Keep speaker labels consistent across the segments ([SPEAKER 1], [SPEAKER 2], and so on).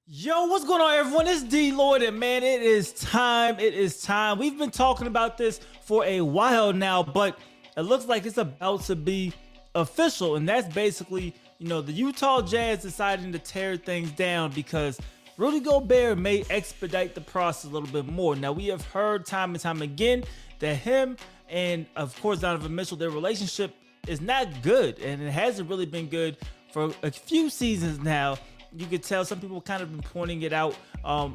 [SPEAKER 1] Yo, what's going on, everyone? It's DLloyd, and man, it is time. It is time. We've been talking about this for a while now, but it looks like it's about to be official, and that's basically, the Utah Jazz deciding to tear things down because Rudy Gobert may expedite the process a little bit more. Now, we have heard time and time again that him and, of course, Donovan Mitchell, their relationship is not good, and it hasn't really been good for a few seasons now. You could tell some people kind of been pointing it out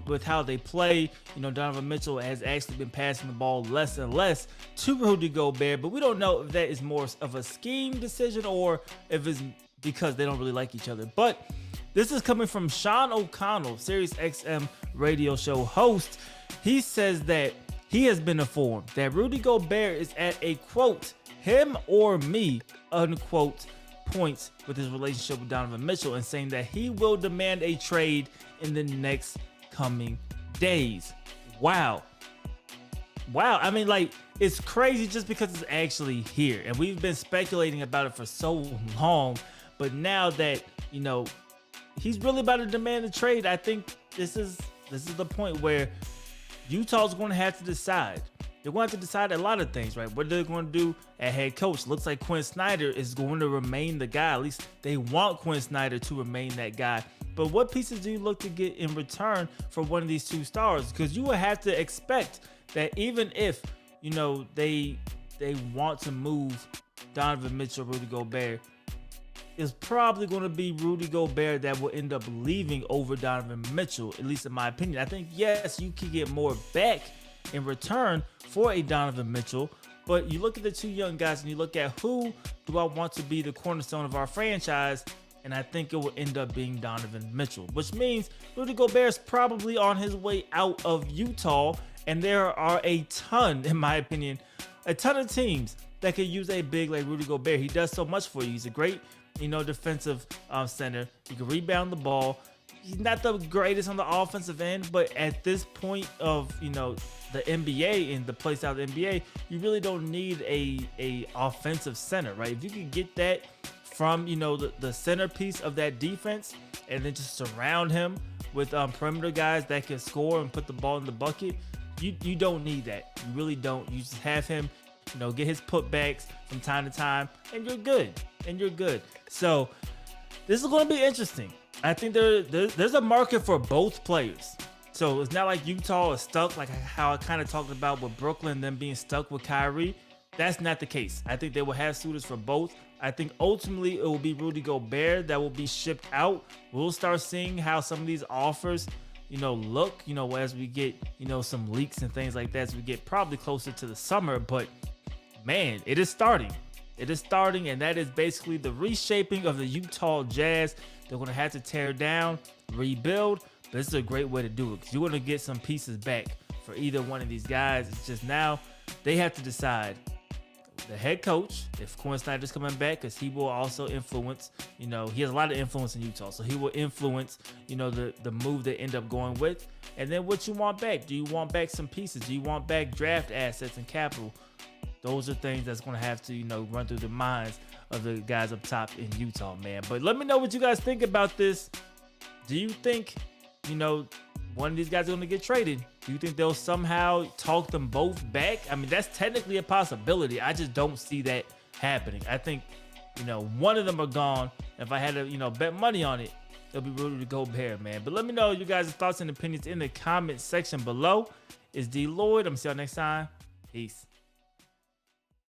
[SPEAKER 1] with how they play. Donovan Mitchell has actually been passing the ball less and less to Rudy Gobert, but we don't know if that is more of a scheme decision or if it's because they don't really like each other. But this is coming from Sean O'Connell, Sirius XM radio show host. He says that he has been informed that Rudy Gobert is at a, quote, him or me, unquote, points with his relationship with Donovan Mitchell, and saying that he will demand a trade in the next coming days. Wow. I mean, it's crazy just because it's actually here, and we've been speculating about it for so long, but now that he's really about to demand a trade, I think this is the point where Utah's going to have to decide. They're going to have to decide a lot of things, right? What they're going to do at head coach. Looks like Quinn Snyder is going to remain the guy. At least they want Quinn Snyder to remain that guy. But what pieces do you look to get in return for one of these two stars? Because you would have to expect that even if, they want to move Donovan Mitchell, Rudy Gobert, it's probably going to be Rudy Gobert that will end up leaving over Donovan Mitchell, at least in my opinion. I think, yes, you can get more back in return for a Donovan Mitchell, but you look at the two young guys and you look at who do I want to be the cornerstone of our franchise, and I think it will end up being Donovan Mitchell, which means Rudy Gobert is probably on his way out of Utah, and there are a ton, in my opinion, a ton of teams that could use a big like Rudy Gobert. He does so much for you. He's a great, defensive center. He can rebound the ball. He's not the greatest on the offensive end, but at this point of, the NBA and the place out of the NBA, you really don't need a offensive center, right? If you can get that from, the centerpiece of that defense and then just surround him with perimeter guys that can score and put the ball in the bucket, you don't need that. You really don't. You just have him, get his putbacks from time to time, and you're good. So this is going to be interesting. I think there's a market for both players. So it's not like Utah is stuck, like how I kind of talked about with Brooklyn, them being stuck with Kyrie. That's not the case. I think they will have suitors for both. I think ultimately it will be Rudy Gobert that will be shipped out. We'll start seeing how some of these offers, look, as we get, some leaks and things like that, as we get probably closer to the summer. But man, it is starting. And that is basically the reshaping of the Utah Jazz. They're going to have to tear down, rebuild, but this is a great way to do it because you're going to get some pieces back for either one of these guys. It's just now they have to decide the head coach, if Quinn Snyder's coming back, because he will also influence, he has a lot of influence in Utah, so he will influence, the move they end up going with. And then what you want back. Do you want back some pieces? Do you want back draft assets and capital? Those are things that's going to have to, run through the minds of the guys up top in Utah, man. But let me know what you guys think about this. Do you think, one of these guys is going to get traded? Do you think they'll somehow talk them both back? I mean, that's technically a possibility. I just don't see that happening. I think, one of them are gone. If I had to, bet money on it, it'll be Rudy Gobert, man. But let me know you guys' thoughts and opinions in the comment section below. It's DLloyd. I'm going to see y'all next time. Peace.